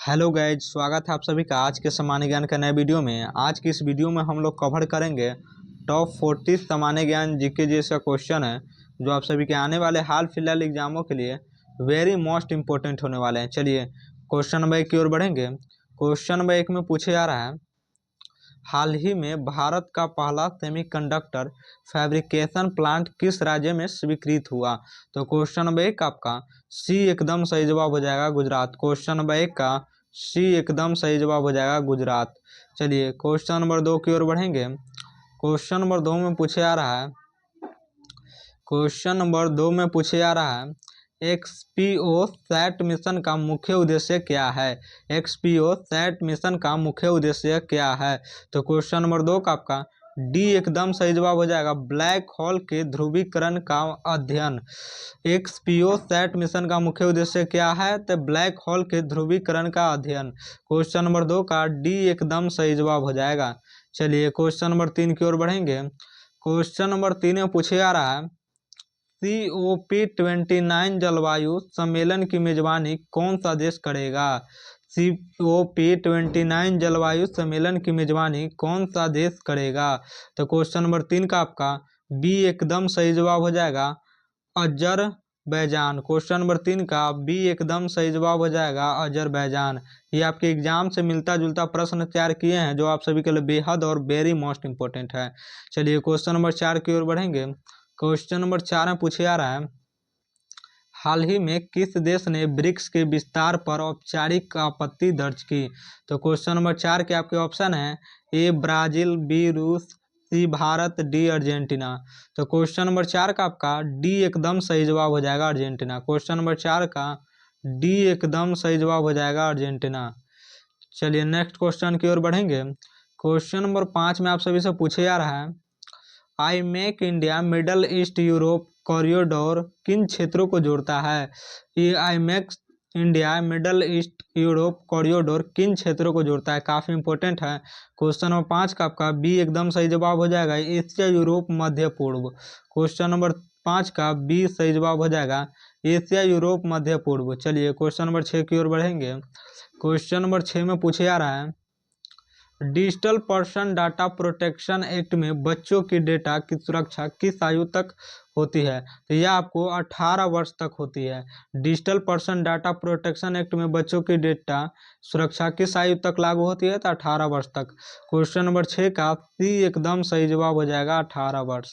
Hello guys, स्वागत है आप सभी का आज के सामान्य ज्ञान के नए वीडियो में। आज की इस वीडियो में हम लोग कवर करेंगे टॉप 40 सामान्य ज्ञान जीके जैसा क्वेश्चन है जो आप सभी के आने वाले हाल फिलहाल एग्जामों के लिए वेरी मोस्ट इम्पोर्टेंट होने वाले हैं। चलिए क्वेश्चन नंबर 1 की ओर बढ़ेंगे। क्वेश्चन नंबर 1 में पूछे जा रहा है, हाल ही में भारत का पहला सेमीकंडक्टर फैब्रिकेशन प्लांट किस राज्य में स्वीकृत हुआ। तो क्वेश्चन नंबर 1 आपका सी एकदम सही जवाब हो जाएगा, गुजरात। क्वेश्चन नंबर 1 का सी एकदम सही जवाब हो जाएगा, गुजरात। चलिए क्वेश्चन नंबर 2 की ओर बढ़ेंगे। क्वेश्चन नंबर 2 में पूछे जा रहा है, क्वेश्चन नंबर 2 में पूछे जा रहा है, एक्सपीओ सैट मिशन का मुख्य उद्देश्य क्या है। एक्सपीओ सैट मिशन का मुख्य उद्देश्य क्या है। तो क्वेश्चन नंबर 2 का आपका डी एकदम सही जवाब हो जाएगा, ब्लैक होल के ध्रुवीकरण का अध्ययन। एक्सपीओ सैट मिशन का मुख्य उद्देश्य क्या है, तो ब्लैक होल के ध्रुवीकरण का अध्ययन। क्वेश्चन नंबर 2 का डी एकदम सही जवाब हो जाएगा। चलिए क्वेश्चन नंबर 3 की ओर बढ़ेंगे। क्वेश्चन नंबर 3 में पूछे जा रहा है, COP29 जलवायु सम्मेलन की मेजबानी कौन सा देश करेगा। COP29 जलवायु सम्मेलन की मेजबानी कौन सा देश करेगा। तो क्वेश्चन नंबर 3 का आपका बी एकदम सही जवाब हो जाएगा, अजरबैजान। क्वेश्चन नंबर 3 का बी एकदम सही जवाब हो जाएगा, अजरबैजान। ये आपके एग्जाम से मिलता जुलता प्रश्न तैयार किए हैं जो आप सभी के लिए बेहद और वेरी मोस्ट इंपॉर्टेंट है। चलिए क्वेश्चन नंबर 4 की ओर बढ़ेंगे। क्वेश्चन नंबर 4 में पूछे जा रहा है, हाल ही में किस देश ने ब्रिक्स के विस्तार पर औपचारिक आपत्ति दर्ज की। तो क्वेश्चन नंबर 4 के आपके ऑप्शन है, ए ब्राजील, बी रूस, सी भारत, डी अर्जेंटीना। तो क्वेश्चन नंबर 4 का आपका डी एकदम सही जवाब हो जाएगा, अर्जेंटीना। क्वेश्चन नंबर 4 का डी एकदम सही जवाब हो जाएगा, अर्जेंटीना। चलिए नेक्स्ट क्वेश्चन की ओर बढ़ेंगे। क्वेश्चन नंबर 5 में आप सभी से पूछे जा रहा है, I make India middle east Europe corridor किन क्षेत्रों को जोड़ता है। ये I make India middle east Europe corridor किन क्षेत्रों को जोड़ता है, काफ़ी इंपॉर्टेंट है। क्वेश्चन नंबर 5 का आपका बी एकदम सही जवाब हो जाएगा, एशिया यूरोप मध्य पूर्व। क्वेश्चन नंबर 5 का बी सही जवाब हो जाएगा, एशिया यूरोप मध्य पूर्व। चलिए क्वेश्चन नंबर 6 की ओर बढ़ेंगे। क्वेश्चन नंबर 6 में पूछे जा रहा है, digital person data protection act में बच्चों की डेटा की सुरक्षा किस आयु तक होती है। तो यह आपको 18 वर्ष तक होती है। Digital person data protection act में बच्चों की डेटा सुरक्षा किस आयु तक लागू होती है, तो 18 वर्ष तक। क्वेश्चन नंबर 6 का सी एकदम सही जवाब हो जाएगा, 18 वर्ष।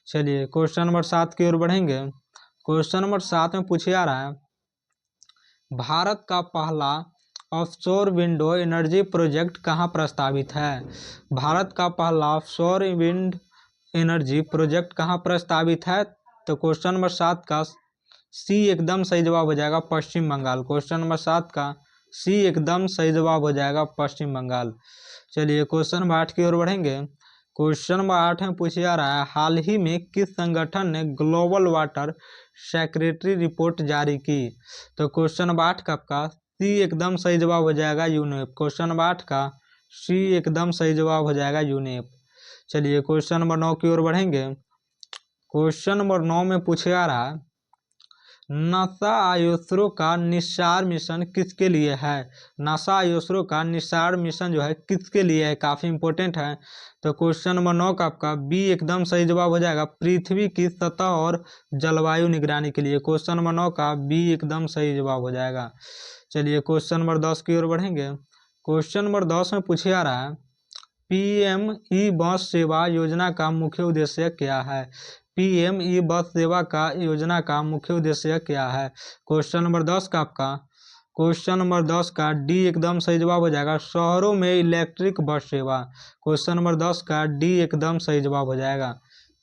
चलिए क्वेश्चन नंबर 7 की ओर बढ़ेंगे। क्वेश्चन नंबर 7 में पूछे जा रहा है, भारत का पहला ऑफशोर विंडो एनर्जी प्रोजेक्ट कहाँ प्रस्तावित है। भारत का पहला ऑफशोर विंड एनर्जी प्रोजेक्ट कहाँ प्रस्तावित है। तो क्वेश्चन नंबर 7 का सी एकदम सही जवाब हो जाएगा, पश्चिम बंगाल। क्वेश्चन नंबर 7 का सी एकदम सही जवाब हो जाएगा, पश्चिम बंगाल। चलिए क्वेश्चन नंबर 8 की ओर बढ़ेंगे। क्वेश्चन नंबर 8 में पूछा जा रहा है, हाल ही में किस संगठन ने ग्लोबल वाटर सेक्रेटरी रिपोर्ट जारी की। तो क्वेश्चन नंबर 8 का आपका सी एकदम सही जवाब हो जाएगा, यूनेप। क्वेश्चन नंबर 8 का सी एकदम सही जवाब हो जाएगा, यूनेप। चलिए क्वेश्चन नंबर 9 की ओर बढ़ेंगे। क्वेश्चन नंबर 9 में पूछा जा रहा है, नासा आईएसआरओ का निस्सार मिशन किसके लिए है। नासा आईएसआरओ का निस्सार मिशन जो है किसके लिए है, काफ़ी इंपॉर्टेंट है। तो क्वेश्चन नंबर 9 का आपका बी एकदम सही जवाब हो जाएगा, पृथ्वी की सतह और जलवायु निगरानी के लिए। क्वेश्चन नंबर 9 का बी एकदम सही जवाब हो जाएगा। चलिए क्वेश्चन नंबर 10 की ओर बढ़ेंगे। क्वेश्चन नंबर 10 में पूछे जा रहा है, पीएम ई बस सेवा योजना का मुख्य उद्देश्य क्या है। पीएम ई बस सेवा का योजना का मुख्य उद्देश्य क्या है। क्वेश्चन नंबर 10 का आपका क्वेश्चन नंबर 10 का डी एकदम सही जवाब हो जाएगा, शहरों में इलेक्ट्रिक बस सेवा। क्वेश्चन नंबर 10 का डी एकदम सही जवाब हो जाएगा।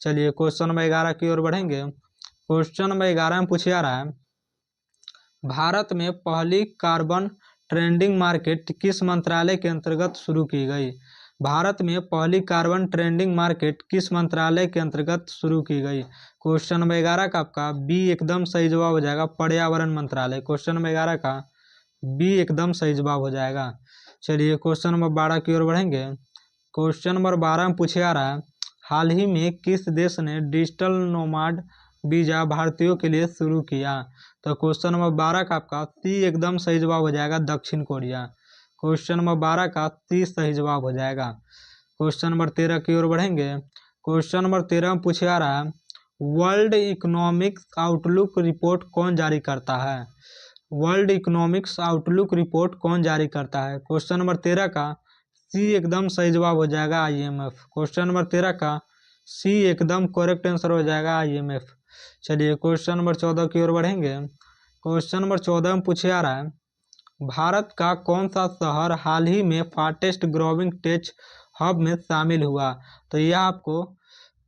चलिए क्वेश्चन नंबर 11 की ओर बढ़ेंगे। क्वेश्चन नंबर 11 में पूछा जा रहा है, भारत में पहली कार्बन ट्रेडिंग मार्केट किस मंत्रालय के अंतर्गत शुरू की गई। भारत में पहली कार्बन ट्रेडिंग मार्केट किस मंत्रालय के अंतर्गत शुरू की गई। क्वेश्चन नंबर 11 का आपका बी एकदम सही जवाब हो जाएगा, पर्यावरण मंत्रालय। क्वेश्चन नंबर 11 का बी एकदम सही जवाब हो जाएगा। चलिए क्वेश्चन नंबर 12 की ओर बढ़ेंगे। क्वेश्चन नंबर 12 में पूछे जा रहा है, हाल ही में किस देश ने डिजिटल नोमाड वीजा भारतीयों के लिए शुरू किया? तो क्वेश्चन नंबर 12 का आपका सी एकदम सही जवाब हो जाएगा, दक्षिण कोरिया। क्वेश्चन नंबर 12 का सी सही जवाब हो जाएगा। क्वेश्चन नंबर 13 की ओर बढ़ेंगे। क्वेश्चन नंबर 13 में पूछे आ रहा है, वर्ल्ड इकोनॉमिक्स आउटलुक रिपोर्ट कौन जारी करता है? वर्ल्ड इकोनॉमिक्स आउटलुक रिपोर्ट कौन जारी करता है? क्वेश्चन नंबर 13 का सी एकदम सही जवाब हो जाएगा, IMF। क्वेश्चन नंबर 13 का सी एकदम करेक्ट आंसर हो जाएगा, IMF। चलिए क्वेश्चन नंबर 14 की ओर बढ़ेंगे। क्वेश्चन नंबर 14 में पूछे आ रहा है, भारत का कौन सा शहर हाल ही में फास्टेस्ट ग्रोइंग टेक हब में शामिल हुआ? तो यह आपको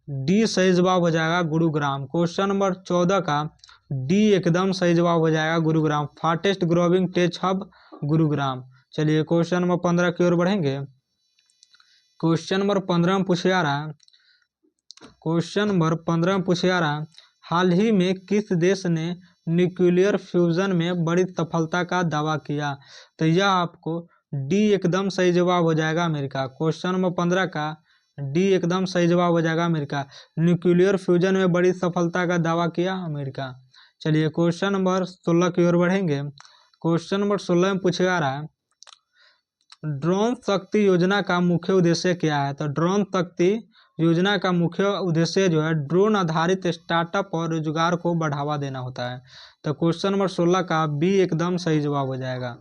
डी सही जवाब हो जाएगा, गुरुग्राम। क्वेश्चन नंबर 14 का डी एकदम सही जवाब हो जाएगा, Gurugram. Fastest growing tech hub Gurugram. चलिए क्वेश्चन नंबर 15 की ओर बढ़ेंगे। क्वेश्चन नंबर 15 में पूछे आ रहा है, क्वेश्चन नंबर 15 में पूछे आ रहा है, हाल ही में किस देश ने न्यूक्लियर फ्यूजन में बड़ी सफलता का दावा किया? तो यह आपको डी एकदम सही जवाब हो जाएगा, अमेरिका। क्वेश्चन नंबर 15 का डी एकदम सही जवाब हो जाएगा, अमेरिका। न्यूक्लियर फ्यूजन में बड़ी सफलता का दावा किया, अमेरिका। चलिए क्वेश्चन नंबर 16 की ओर बढ़ेंगे। क्वेश्चन नंबर 16 में पूछे आ रहा है, ड्रोन शक्ति योजना का मुख्य उद्देश्य क्या है? तो ड्रोन शक्ति योजना का मुख्य उद्देश्य जो है ड्रोन आधारित स्टार्टअप और रोजगार को बढ़ावा देना होता है। तो क्वेश्चन नंबर 16 का बी एकदम सही जवाब हो जाएगा।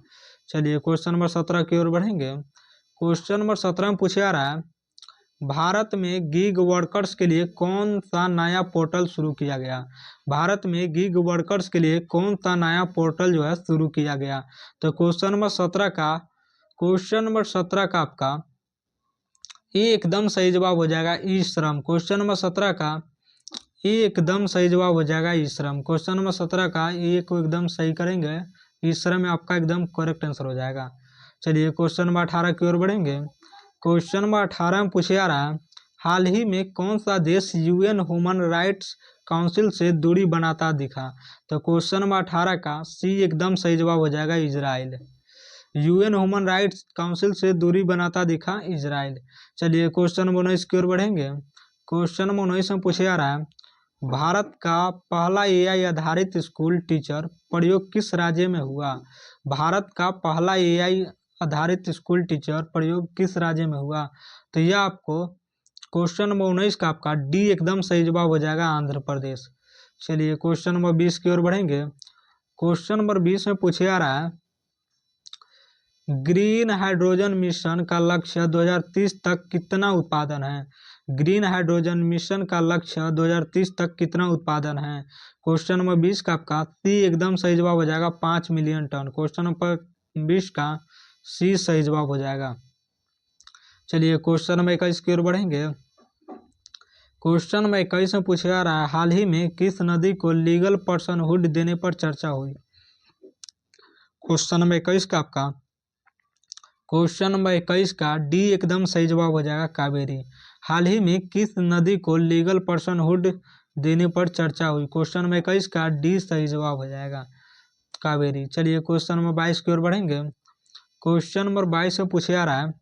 चलिए क्वेश्चन नंबर 17 की ओर बढ़ेंगे। क्वेश्चन नंबर 17 में पूछे आ रहा है, भारत में गिग वर्कर्स के लिए कौन सा नया पोर्टल शुरू किया गया? भारत में गिग वर्कर्स के लिए कौन सा नया पोर्टल जो है शुरू किया गया? तो क्वेश्चन नंबर 17 का आपका ये एकदम सही जवाब हो जाएगा, ई श्रम। क्वेश्चन नंबर 17 का ये एकदम सही जवाब हो जाएगा, ई श्रम। क्वेश्चन नंबर 17 का ये को एकदम सही करेंगे, ई श्रम में आपका एकदम करेक्ट आंसर हो जाएगा। चलिए क्वेश्चन नंबर 18 की ओर बढ़ेंगे। क्वेश्चन नंबर 18 में पूछे आ रहा है, हाल ही में कौन सा देश UN ह्यूमन राइट्स काउंसिल से दूरी बनाता दिखा? तो क्वेश्चन नंबर 18 का सी एकदम सही जवाब हो जाएगा, Israel. UN human rights council से दूरी बनाता दिखा, इजराइल। चलिए क्वेश्चन नंबर 19 की ओर बढ़ेंगे। क्वेश्चन नंबर 19 में पूछे आ रहा है, भारत का पहला AI आधारित स्कूल टीचर प्रयोग किस राज्य में हुआ? भारत का पहला AI आधारित स्कूल टीचर प्रयोग किस राज्य में हुआ? तो यह आपको क्वेश्चन नंबर 19 का आपका डी एकदम सही जवाब हो जाएगा, आंध्र प्रदेश। चलिए क्वेश्चन नंबर 20 की ओर बढ़ेंगे। क्वेश्चन नंबर 20 में पूछे आ रहा है, ग्रीन हाइड्रोजन मिशन का लक्ष्य 2030 तक कितना उत्पादन है? ग्रीन हाइड्रोजन मिशन का लक्ष्य 2030 तक कितना उत्पादन है? क्वेश्चन नंबर 20 का आपका सी एकदम सही जवाब हो जाएगा, 5 मिलियन टन। क्वेश्चन नंबर 20 का सी सही जवाब हो जाएगा। चलिए क्वेश्चन नंबर 21 की ओर बढ़ेंगे। क्वेश्चन नंबर 21 में पूछा जा रहा है, हाल ही में किस नदी को लीगल पर्सनहुड देने पर चर्चा हुई? क्वेश्चन नंबर 21 का आपका क्वेश्चन नंबर 21 का डी एकदम सही जवाब हो जाएगा, कावेरी। हाल ही में किस नदी को लीगल पर्सनहुड देने पर चर्चा हुई? क्वेश्चन नंबर 21 का डी सही जवाब हो जाएगा, कावेरी। चलिए क्वेश्चन नंबर 22 की ओर बढ़ेंगे। क्वेश्चन नंबर 22 में पूछा जा रहा है,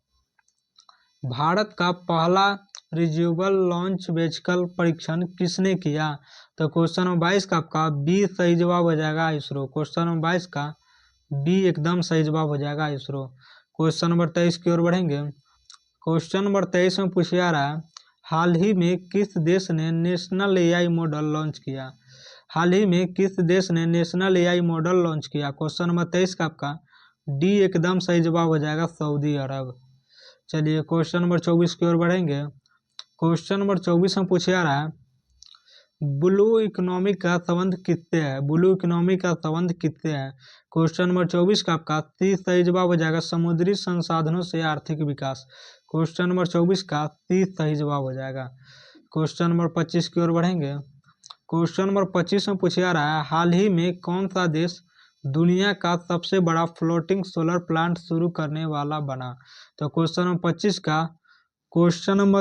भारत का पहला रिज्यूबल लॉन्च व्हीकल परीक्षण किसने किया? तो क्वेश्चन नंबर 22 का आपका बी सही जवाब हो जाएगा, इसरो। क्वेश्चन नंबर 22 का बी एकदम सही जवाब हो जाएगा, इसरो। क्वेश्चन नंबर 23 की ओर बढ़ेंगे। क्वेश्चन नंबर 23 में पूछा जा रहा है, हाल ही में किस देश ने नेशनल AI मॉडल लॉन्च किया? हाल ही में किस देश ने नेशनल AI मॉडल लॉन्च किया? क्वेश्चन नंबर 23 का आपका डी एकदम सही जवाब हो जाएगा, सऊदी अरब। चलिए क्वेश्चन नंबर 24 की ओर बढ़ेंगे। क्वेश्चन नंबर 24 में पूछा जा रहा है, ब्लू इकोनॉमी का संबंध किससे है? ब्लू इकोनॉमी का संबंध किससे है? क्वेश्चन नंबर 24 का आपका सी सही जवाब हो जाएगा, समुद्री संसाधनों से आर्थिक विकास। क्वेश्चन नंबर 24 का सी सही जवाब हो जाएगा। क्वेश्चन नंबर 25 की ओर बढ़ेंगे। क्वेश्चन नंबर 25 में पूछा जा रहा है, हाल ही में कौन सा देश दुनिया का सबसे बड़ा फ्लोटिंग सोलर प्लांट शुरू करने वाला बना? तो क्वेश्चन नंबर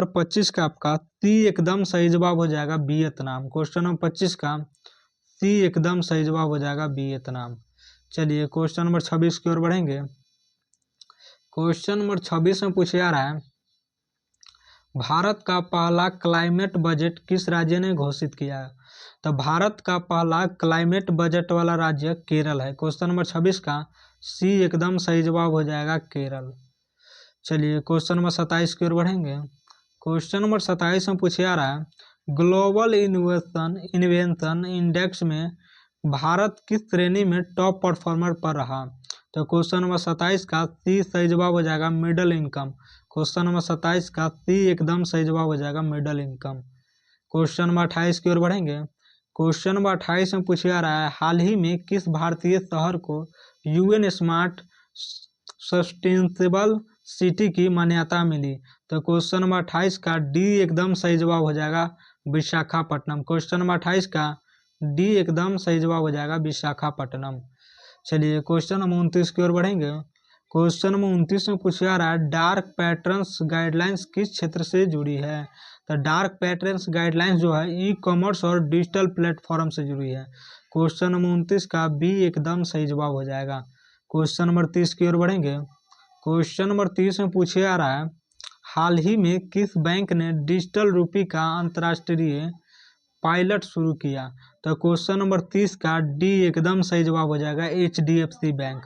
25 का आपका सी एकदम सही जवाब हो जाएगा, वियतनाम। क्वेश्चन नंबर 25 का सी एकदम सही जवाब हो जाएगा, वियतनाम। चलिए क्वेश्चन नंबर 26 की ओर बढ़ेंगे। क्वेश्चन नंबर 26 में पूछा जा रहा है, भारत का पहला क्लाइमेट बजट किस राज्य ने घोषित किया? तो भारत का पहला क्लाइमेट बजट वाला राज्य केरल है। क्वेश्चन नंबर 26 का सी एकदम सही जवाब हो जाएगा केरल। चलिए क्वेश्चन नंबर 27 की ओर बढ़ेंगे। क्वेश्चन नंबर 27 में पूछे आ रहा है ग्लोबल इन्वेंशन इंडेक्स में भारत किस श्रेणी में टॉप परफॉर्मर पर रहा। तो क्वेश्चन नंबर 27 का सी सही जवाब हो जाएगा मिडिल इनकम। क्वेश्चन नंबर 27 का सी एकदम सही जवाब हो जाएगा मिडिल इनकम। क्वेश्चन नंबर 28 की ओर बढ़ेंगे। क्वेश्चन नंबर 28 में पूछा जा रहा है हाल ही में किस भारतीय शहर को यूएन स्मार्ट सस्टेनेबल सिटी की मान्यता मिली। तो क्वेश्चन नंबर 28 का डी एकदम सही जवाब हो जाएगा विशाखापट्टनम। क्वेश्चन नंबर 28 का डी एकदम सही जवाब हो जाएगा विशाखापट्टनम। चलिए क्वेश्चन नंबर 29 की ओर बढ़ेंगे। क्वेश्चन नंबर 29 में पूछा जा रहा है डार्क पैटर्न्स गाइडलाइंस किस क्षेत्र से जुड़ी है। तो डार्क पैटर्न्स गाइडलाइंस जो है ई कॉमर्स और डिजिटल प्लेटफॉर्म से जुड़ी है। क्वेश्चन नंबर 29 का बी एकदम सही जवाब हो जाएगा। क्वेश्चन नंबर 30 की ओर बढ़ेंगे। क्वेश्चन नंबर 30 में पूछे जा रहा है हाल ही में किस बैंक ने डिजिटल रूपी का अंतर्राष्ट्रीय पायलट शुरू किया। तो क्वेश्चन नंबर 30 का डी एकदम सही जवाब हो जाएगा HDFC बैंक।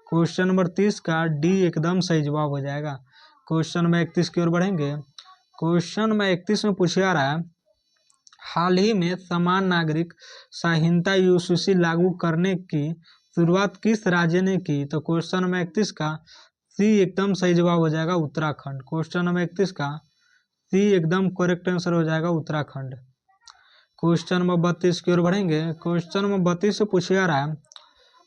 क्वेश्चन नंबर 30 का डी एकदम सही जवाब हो जाएगा। क्वेश्चन नंबर 31 की ओर बढ़ेंगे। क्वेश्चन नंबर 31 में पूछा जा रहा है हाल ही में समान नागरिक संहिता UCC लागू करने की शुरुआत किस राज्य ने की। तो क्वेश्चन नंबर 31 का सी एकदम सही जवाब हो जाएगा उत्तराखंड। क्वेश्चन नंबर 31 का सी एकदम करेक्ट आंसर हो जाएगा उत्तराखंड। क्वेश्चन नंबर 32 की ओर बढ़ेंगे। क्वेश्चन नंबर 32 से पूछा जा रहा है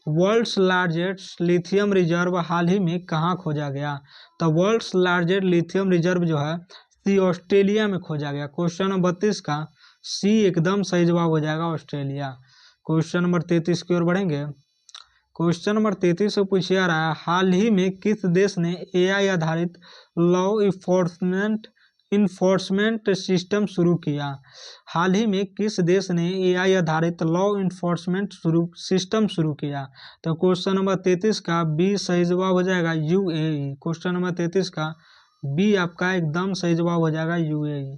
वर्ल्ड्स लार्जेस्ट लिथियम रिजर्व हाल ही में कहाँ खोजा गया। तो वर्ल्ड्स लार्जेस्ट लिथियम रिजर्व जो है सी ऑस्ट्रेलिया में खोजा गया। क्वेश्चन नंबर 32 का सी एकदम सही जवाब हो जाएगा ऑस्ट्रेलिया। क्वेश्चन नंबर 33 की ओर बढ़ेंगे। क्वेश्चन नंबर 33 से पूछा जा रहा है हाल ही में किस देश ने AI आधारित लॉ इन्फोर्समेंट सिस्टम शुरू किया। हाल ही में किस देश ने AI आधारित लॉ इन्फोर्समेंट सिस्टम शुरू किया। तो क्वेश्चन नंबर 33 का बी सही जवाब हो जाएगा UAE। क्वेश्चन नंबर 33 का बी आपका एकदम सही जवाब हो जाएगा UAE।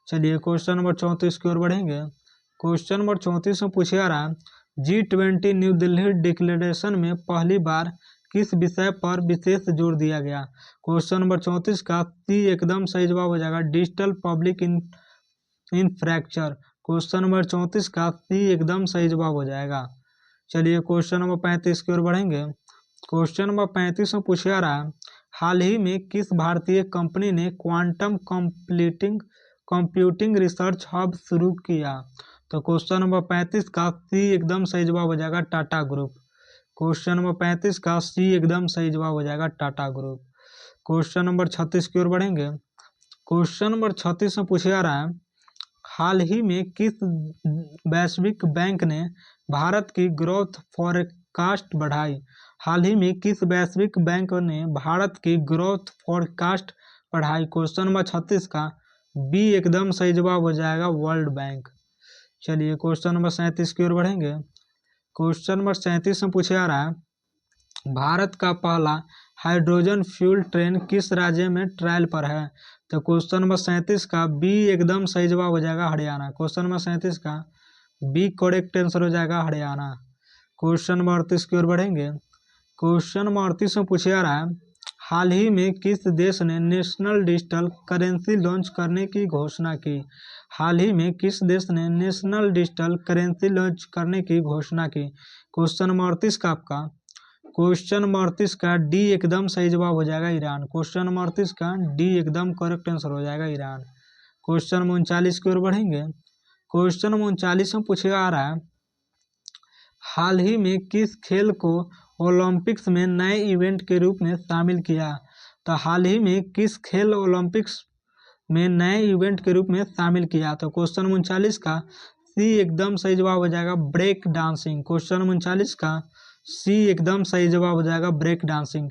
चलिए क्वेश्चन नंबर 34 की ओर बढ़ेंगे। क्वेश्चन नंबर 34 में पूछा जा रहा है G20 न्यू दिल्ली डिक्लेरेशन में पहली बार किस विषय पर विशेष जोर दिया गया। क्वेश्चन नंबर 34 का सी एकदम सही जवाब हो जाएगा digital public infrastructure. Question number 34 का सी एकदम सही जवाब हो जाएगा। चलिए क्वेश्चन नंबर 35 की ओर बढ़ेंगे। क्वेश्चन नंबर 35 में पूछा जा रहा है हाल ही में किस भारतीय कंपनी ने क्वांटम कंप्यूटिंग रिसर्च हब शुरू किया। तो क्वेश्चन नंबर 35 का सी एकदम सही जवाब हो जाएगा टाटा ग्रुप। क्वेश्चन नंबर 35 का सी एकदम सही जवाब हो जाएगा टाटा ग्रुप। क्वेश्चन नंबर 36 की ओर बढ़ेंगे। क्वेश्चन नंबर 36 में पूछा जा रहा है हाल ही में किस वैश्विक बैंक ने भारत की ग्रोथ फॉरकास्ट बढ़ाई। हाल ही में किस वैश्विक बैंक ने भारत की ग्रोथ फॉरकास्ट बढ़ाई। क्वेश्चन नंबर 36 का बी एकदम सही जवाब हो जाएगा वर्ल्ड बैंक। चलिए क्वेश्चन नंबर 37 की ओर बढ़ेंगे। क्वेश्चन नंबर 37 में पूछा जा रहा है भारत का पहला हाइड्रोजन फ्यूल ट्रेन किस राज्य में ट्रायल पर है। तो क्वेश्चन नंबर 37 का बी एकदम सही जवाब हो जाएगा हरियाणा। क्वेश्चन नंबर 37 का बी करेक्ट आंसर हो जाएगा हरियाणा। क्वेश्चन नंबर 38 की ओर बढ़ेंगे। क्वेश्चन नंबर 38 में पूछा जा रहा है हाल ही में किस देश ने नेशनल डिजिटल करेंसी लॉन्च करने की घोषणा की। हाल ही में किस देश ने नेशनल डिजिटल करेंसी लॉन्च करने की घोषणा की। क्वेश्चन नंबर 38 का आपका क्वेश्चन नंबर 38 का डी एकदम सही जवाब हो जाएगा ईरान। क्वेश्चन नंबर 38 का डी एकदम करेक्ट आंसर हो जाएगा ईरान। क्वेश्चन नंबर 39 की ओर बढ़ेंगे। क्वेश्चन नंबर 39 में पूछा जा रहा है हाल ही में किस खेल को ओलंपिक्स में नए इवेंट के रूप में शामिल किया। तो हाल ही में किस खेल ओलंपिक्स में नए इवेंट के रूप में शामिल किया। तो क्वेश्चन 39 का सी एकदम सही जवाब हो जाएगा ब्रेक डांसिंग। क्वेश्चन 39 का सी एकदम सही जवाब हो जाएगा ब्रेक डांसिंग।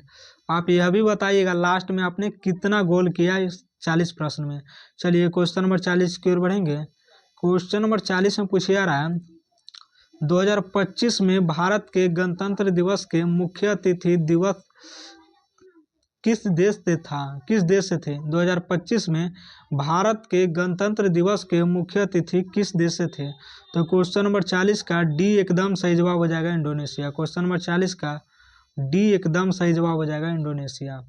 आप यह भी बताइएगा लास्ट में आपने कितना गोल किया इस 40 प्रश्न में। चलिए क्वेश्चन नंबर 40 की ओर बढ़ेंगे। क्वेश्चन नंबर 40 में पूछा जा रहा है 2025 में भारत के गणतंत्र दिवस के मुख्य अतिथि दिवस किस देश से था, किस देश से थे? 2025 में भारत के गणतंत्र दिवस के मुख्य अतिथि किस देश से थे? तो क्वेश्चन नंबर 40 का डी एकदम सही जवाब हो जाएगा इंडोनेशिया। क्वेश्चन नंबर 40 का डी एकदम सही जवाब हो जाएगा इंडोनेशिया।